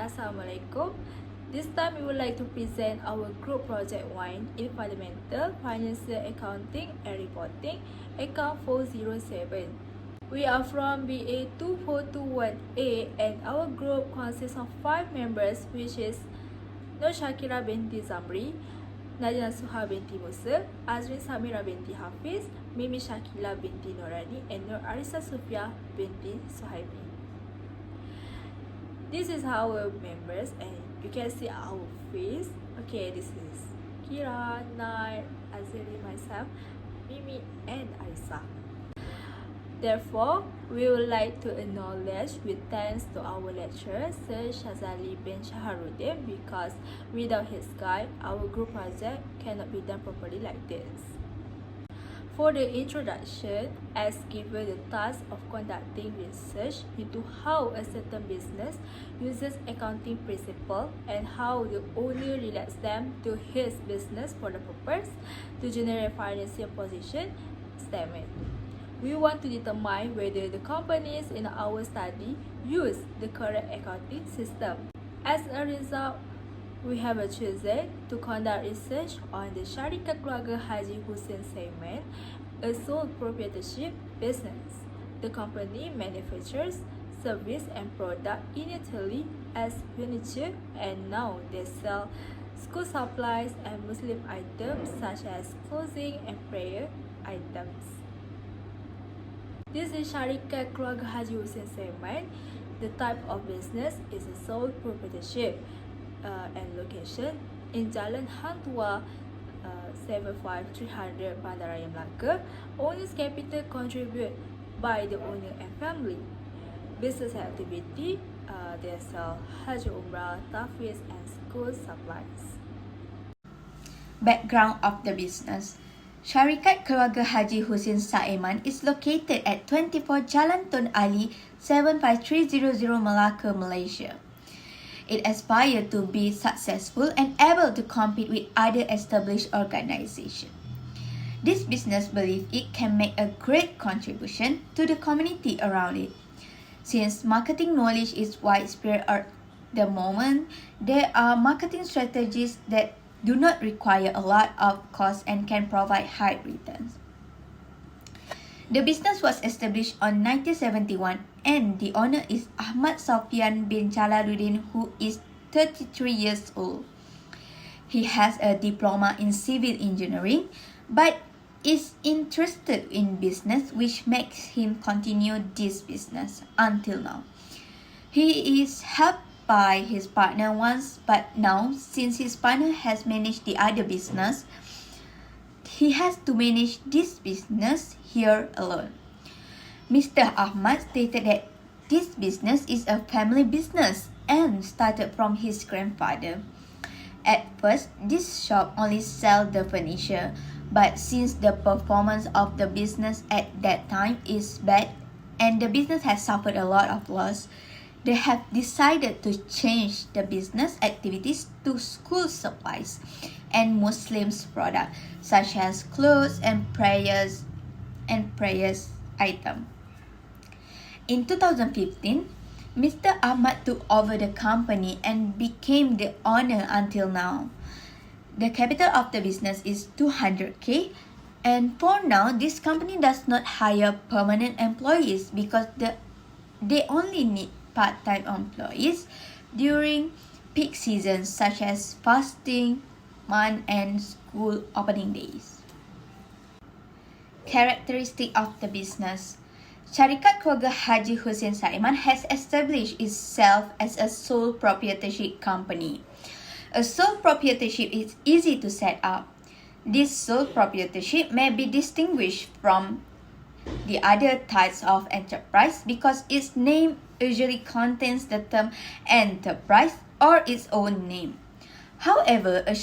Assalamualaikum. This time we would like to present our group project 1 in Fundamental Financial Accounting and Reporting, account 407. We are from BA 2421A and our group consists of 5 members, which is Nur Shakira binti Zamri, Najla Suha binti Musa, Azrin Samira binti Hafiz, Mimi Shakila binti Norani, and Nur Arisa Sufia binti Suhaibi. This is our members and you can see our face. Okay, this is Kira, Nai, Azri, myself, Mimi and Arisa. Therefore, we would like to acknowledge with thanks to our lecturer, Sir Shazali bin Shaharuddin, because without his guide, our group project cannot be done properly like this. For the introduction, as given the task of conducting research into how a certain business uses accounting principle and how the owner relates them to his business for the purpose to generate financial position statement. We want to determine whether the companies in our study use the correct accounting system. As a result, we have chosen to conduct research on the Syarikat Keluarga Haji Hussein segment, a sole proprietorship business. The company manufactures service and product initially as furniture, and now they sell school supplies and Muslim items such as clothing and prayer items. This is Syarikat Keluarga Haji Hussein segment. The type of business is a sole proprietorship and location in Jalan Hang Tua 75300 Bandaraya Melaka. Owner's capital contributed by the owner and family. Business activity, they sell Haji Umrah, Tafiz and school supplies. Background of the business. Syarikat Keluarga Haji Hussein Saiman is located at 24 Jalan Tun Ali 75300 Melaka, Malaysia. It aspires to be successful and able to compete with other established organizations. This business believes it can make a great contribution to the community around it. Since marketing knowledge is widespread at the moment, there are marketing strategies that do not require a lot of cost and can provide high returns. The business was established on 1971 and the owner is Ahmad Sofyan bin Jalaluddin, who is 33 years old. He has a diploma in civil engineering but is interested in business, which makes him continue this business until now. He is helped by his partner once, but now since his partner has managed the other business, he has to manage this business here alone. Mr. Ahmad stated that this business is a family business and started from his grandfather. At first, this shop only sells the furniture, but since the performance of the business at that time is bad and the business has suffered a lot of loss, they have decided to change the business activities to school supplies and Muslims products such as clothes and prayers items. In 2015, Mr. Ahmad took over the company and became the owner until now. The capital of the business is 200k, and for now, this company does not hire permanent employees because they only need part-time employees during peak seasons such as fasting month and school opening days. Characteristic of the business. Syarikat Keluarga Haji Hussein Saiman has established itself as a sole proprietorship company. A sole proprietorship is easy to set up. This sole proprietorship may be distinguished from the other types of enterprise because its name usually contains the term enterprise or its own name. However, a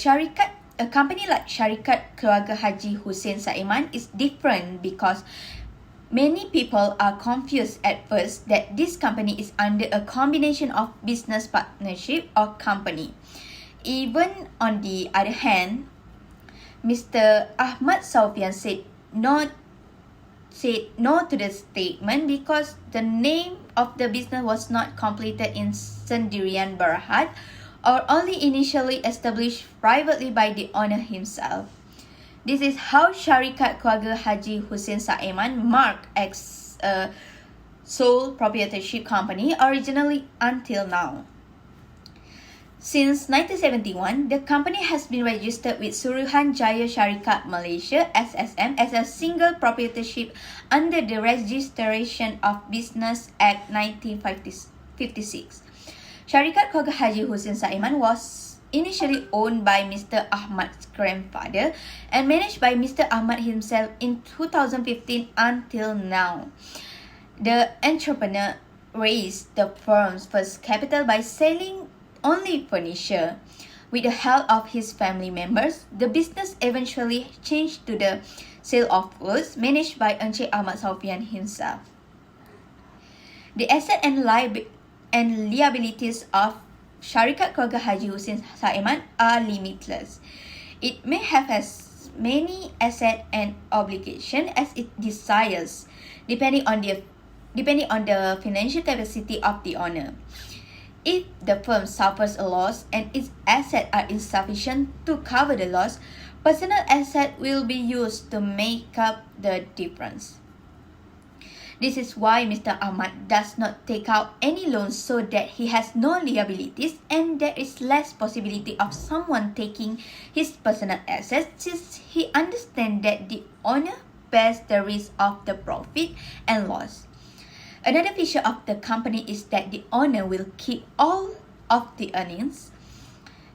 company like Syarikat Keluarga Haji Hussein Saiman is different because many people are confused at first that this company is under a combination of business partnership or company. Even on the other hand, Mr. Ahmad Sofyan said not said no to the statement because the name of the business was not completed in Sendirian Berhad or only initially established privately by the owner himself. This is how Syarikat Keluarga Haji Hussein Saeman marked as a sole proprietorship company originally until now. Since 1971, the company has been registered with Suruhan Jaya Syarikat Malaysia (SSM) as a single proprietorship under the Registration of Business Act 1956. Syarikat Keluarga Haji Hussein Saeman was initially owned by Mr. Ahmad's grandfather and managed by Mr. Ahmad himself in 2015 until now. The entrepreneur raised the firm's first capital by selling only furniture. With the help of his family members, the business eventually changed to the sale of goods managed by Encik Ahmad Sofian himself. The asset and liabilities of Syarikat Keluarga Haji Hussein Saeman are limitless. It may have as many assets and obligations as it desires, depending on the financial capacity of the owner. If the firm suffers a loss and its assets are insufficient to cover the loss, personal assets will be used to make up the difference. This is why Mr. Ahmad does not take out any loans so that he has no liabilities and there is less possibility of someone taking his personal assets since he understands that the owner bears the risk of the profit and loss. Another feature of the company is that the owner will keep all of the earnings.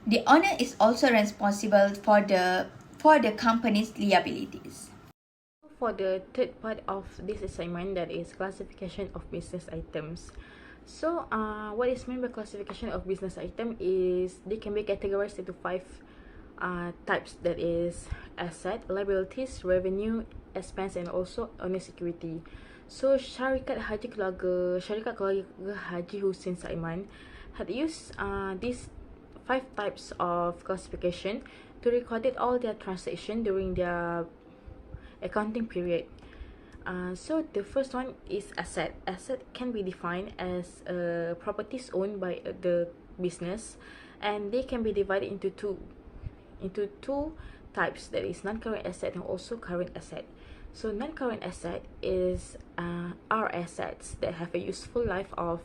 The owner is also responsible for the company's liabilities. For the third part of this assignment, that is classification of business items. So, what is meant by classification of business item is they can be categorized into 5 types. That is asset, liabilities, revenue, expense, and also owner security. So, Syarikat Keluarga Haji Hussein Saeman had used these 5 types of classification to record all their transactions during their accounting period. So the first one is asset. Asset can be defined as properties owned by the business, and they can be divided into two types. That is non-current asset and also current asset. So non-current asset is are assets that have a useful life of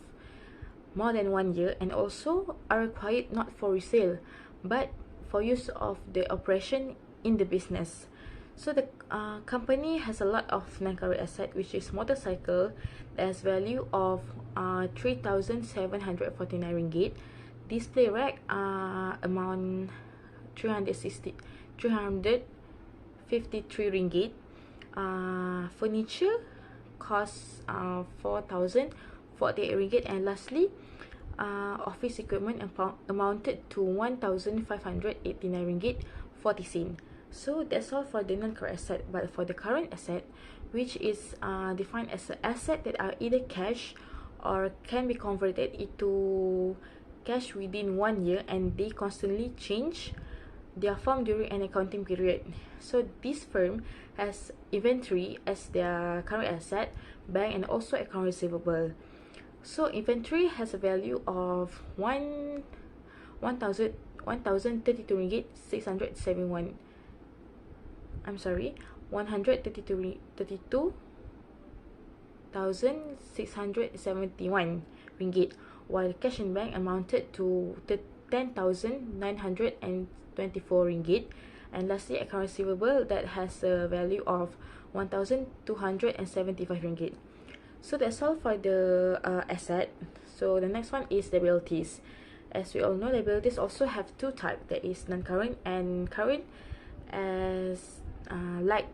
more than 1 year and also are required not for resale but for use of the operation in the business. So the company has a lot of non-current asset, which is motorcycle that has value of 3,749 ringgit, display rack amount 353 ringgit, furniture cost 4,048 ringgit, and lastly office equipment amounted to 1,589 ringgit 40 cent. So that's all for the non-current asset. But for the current asset, which is defined as an asset that are either cash or can be converted into cash within 1 year, and they constantly change their form during an accounting period. So this firm has inventory as their current asset, bank, and also account receivable. So inventory has a value of 1,032 ringgit 671. 132,671 ringgit, while cash in bank amounted to 10,924 ringgit, and lastly account receivable that has a value of 1,275 ringgit. So that's all for the asset. So the next one is liabilities. As we all know, liabilities also have two types, that is non-current and current, as like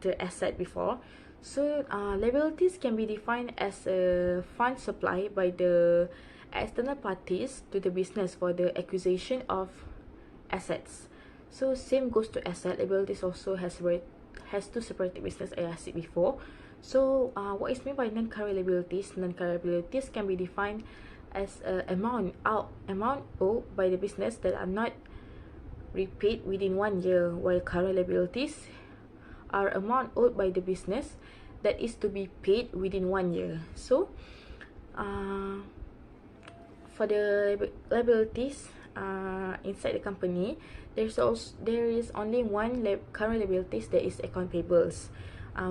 the asset before. So liabilities can be defined as a fund supplied by the external parties to the business for the acquisition of assets. So same goes to asset. Liabilities also has two separate business, as I said before. So what is meant by non-current liabilities? Non-current liabilities can be defined as amount owed by the business that are not repaid within 1 year, while current liabilities are amount owed by the business that is to be paid within 1 year. So for the liabilities inside the company, there is only one current liabilities, that is account payables,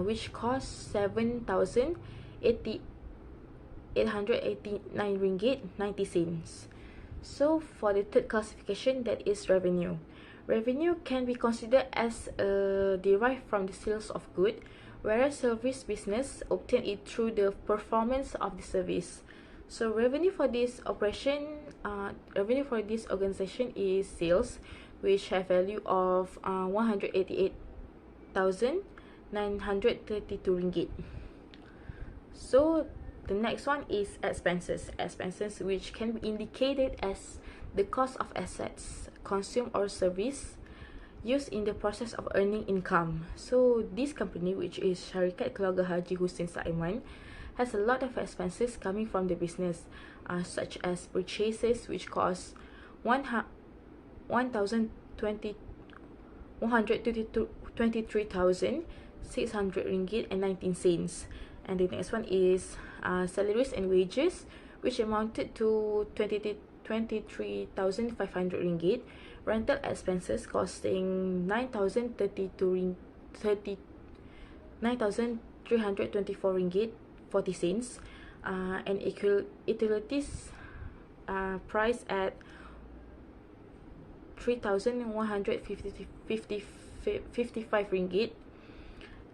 which costs 7,889 ringgit 90 cents. So for the third classification, that is revenue. Revenue can be considered as derived from the sales of good, whereas service business obtain it through the performance of the service. So revenue for this organization is sales, which have value of 188,932 ringgit. So the next one is expenses. Expenses, which can be indicated as the cost of assets consumed or service used in the process of earning income. So this company, which is Syarikat Keluarga Haji Hussein Saiman, has a lot of expenses coming from the business, such as purchases, which cost 123,600 ringgit and 19 cents. And the next one is salaries and wages, which amounted to 23,500 ringgit. Rental expenses costing 9,324 ringgit 40 cents, and utilities priced at 3,155 ringgit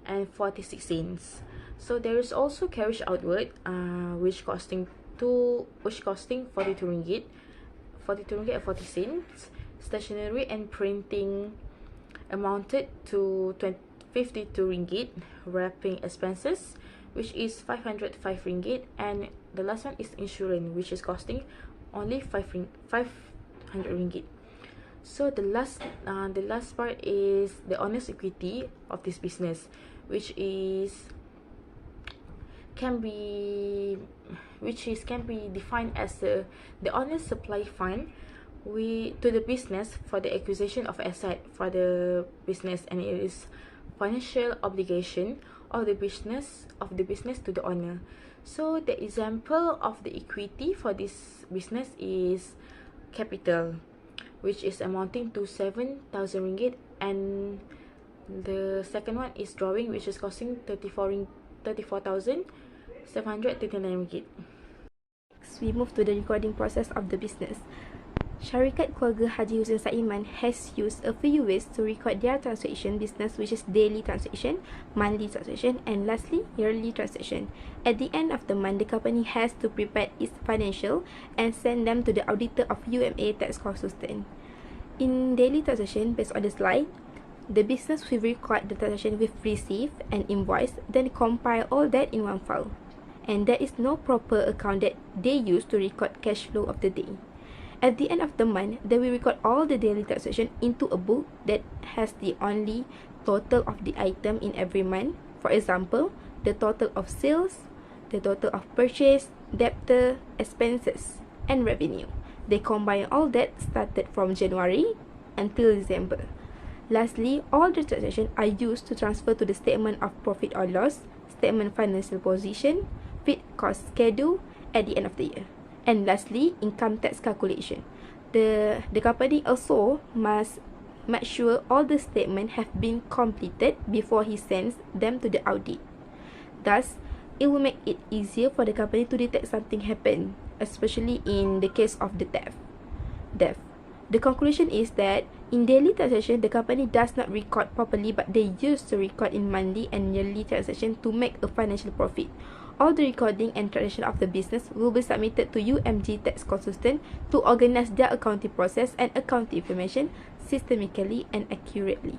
and 46 cents. So there is also carriage outward, which costing 42 ringgit and 40 cents. Stationery and printing amounted to 52 ringgit. Wrapping expenses, which is 505 ringgit, and the last one is insurance, which is costing only 500 ringgit. So the last part is the owner's equity of this business, which can be defined as the owner's supply fund to the business for the acquisition of asset for the business, and it is financial obligation of the business to the owner. So the example of the equity for this business is capital, which is amounting to 7,000 ringgit, and the second one is drawing, which is costing 34,739 ringgit. Next, we move to the recording process of the business. Syarikat Keluarga Haji Hussein Saiman has used a few ways to record their transaction business, which is daily transaction, monthly transaction, and lastly, yearly transaction. At the end of the month, the company has to prepare its financial and send them to the auditor of UMA tax consultant. In daily transaction, based on the slide, the business will record the transaction with receipt and invoice, then compile all that in one file. And there is no proper account that they use to record cash flow of the day. At the end of the month, they will record all the daily transaction into a book that has the only total of the item in every month. For example, the total of sales, the total of purchase, debtor, expenses, and revenue. They combine all that started from January until December. Lastly, all the transactions are used to transfer to the statement of profit or loss, statement financial position, fixed cost schedule at the end of the year. And lastly, income tax calculation. The company also must make sure all the statements have been completed before he sends them to the audit. Thus, it will make it easier for the company to detect something happen, especially in the case of the theft. The conclusion is that in daily transaction, the company does not record properly, but they used to record in monthly and yearly transaction to make a financial profit. All the recording and transaction of the business will be submitted to UMG tax consultant to organize their accounting process and accounting information systematically and accurately.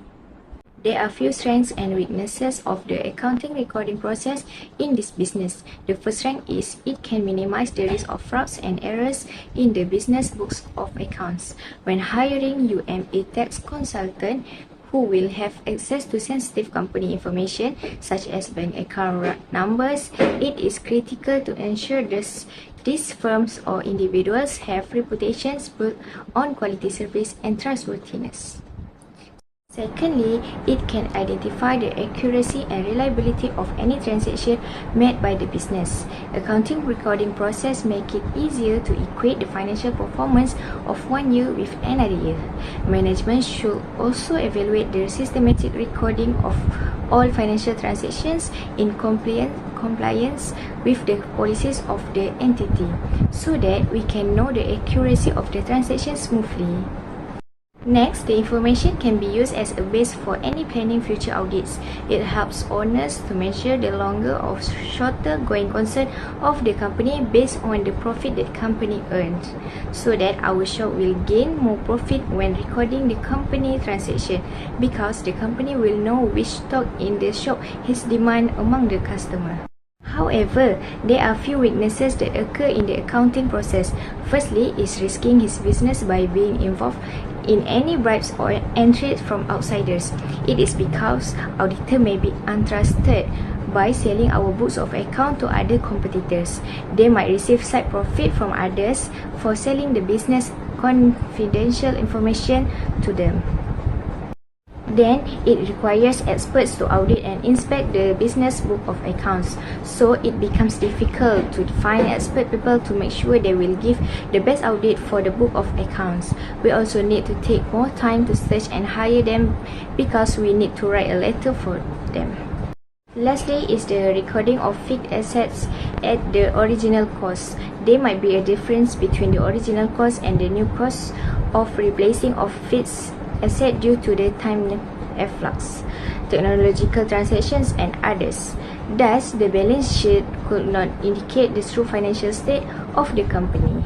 There are few strengths and weaknesses of the accounting recording process in this business. The first strength is it can minimize the risk of frauds and errors in the business books of accounts. When hiring UMA tax consultant who will have access to sensitive company information such as bank account numbers, it is critical to ensure these firms or individuals have reputations built on quality service and trustworthiness. Secondly, it can identify the accuracy and reliability of any transaction made by the business. Accounting recording process make it easier to equate the financial performance of one year with another year. Management should also evaluate the systematic recording of all financial transactions in compliance with the policies of the entity, so that we can know the accuracy of the transaction smoothly. Next, the information can be used as a base for any planning future audits. It helps owners to measure the longer or shorter going concern of the company based on the profit that company earns, so that our shop will gain more profit when recording the company transaction, because the company will know which stock in the shop has demand among the customer. However, there are few weaknesses that occur in the accounting process. Firstly, is risking his business by being involved in any bribes or entries from outsiders. It is because auditor may be untrusted by selling our books of account to other competitors. They might receive side profit from others for selling the business confidential information to them. Then, it requires experts to audit and inspect the business book of accounts. So, it becomes difficult to find expert people to make sure they will give the best audit for the book of accounts. We also need to take more time to search and hire them, because we need to write a letter for them. Lastly is the recording of fixed assets at the original cost. There might be a difference between the original cost and the new cost of replacing of fixed asset due to the time efflux, technological transactions, and others. Thus, the balance sheet could not indicate the true financial state of the company.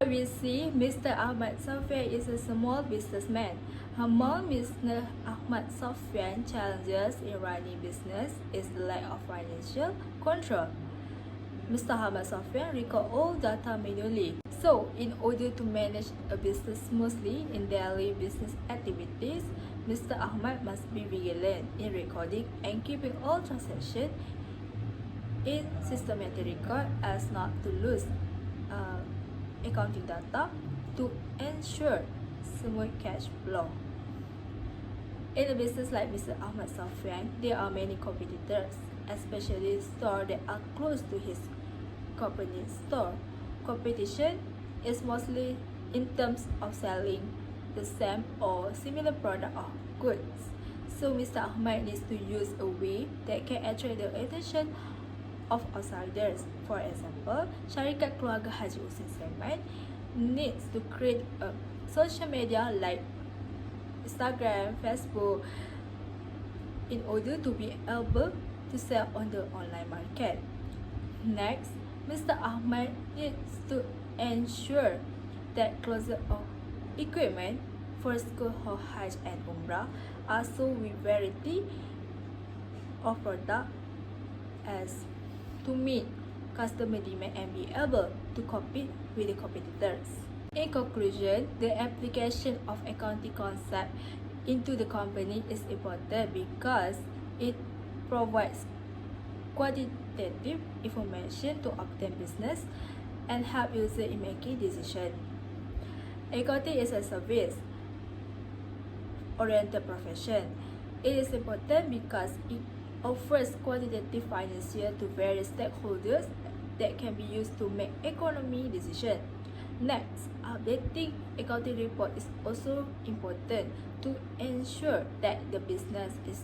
We see Mr. Ahmad Sofyan is a small businessman. Among Mr. Ahmad Sofyan's challenges in running business is the lack of financial control. Mr. Ahmad Sofyan records all data manually. So, in order to manage a business smoothly in daily business activities, Mr. Ahmad must be vigilant in recording and keeping all transactions in systematic record as not to lose accounting data to ensure smooth cash flow. In a business like Mr. Ahmad Sofyan, there are many competitors, especially stores that are close to his company store. Competition is mostly in terms of selling the same or similar product or goods. So Mr. Ahmad needs to use a way that can attract the attention of outsiders. For example, Syarikat Keluarga Haji Husin Saiman needs to create a social media like Instagram, Facebook, in order to be able to sell on the online market. Next, Mr. Ahmad needs to ensure that closet of equipment for school or Hajj and Umrah are sold with variety of product as to meet customer demand and be able to compete with the competitors. In conclusion, the application of accounting concept into the company is important because it provides quantitative information to obtain business and help user in making decisions. Accounting is a service-oriented profession. It is important because it offers quantitative financial to various stakeholders that can be used to make economic decisions. Next, updating accounting report is also important to ensure that the business is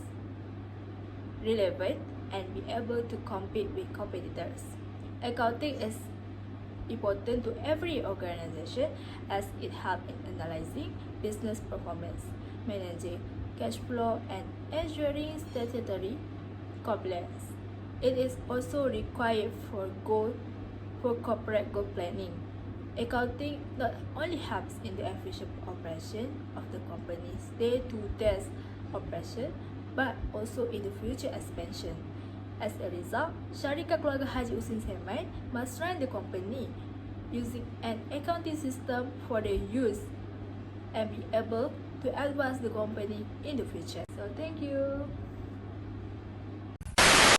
relevant and be able to compete with competitors. Accounting is important to every organization as it helps in analyzing business performance, managing cash flow, and ensuring statutory compliance. It is also required for corporate goal planning. Accounting not only helps in the efficient operation of the company's day-to-day operation, but also in the future expansion. As a result, Syarikat Keluarga Haji Husin Saiman must run the company using an accounting system for their use and be able to advance the company in the future. So thank you.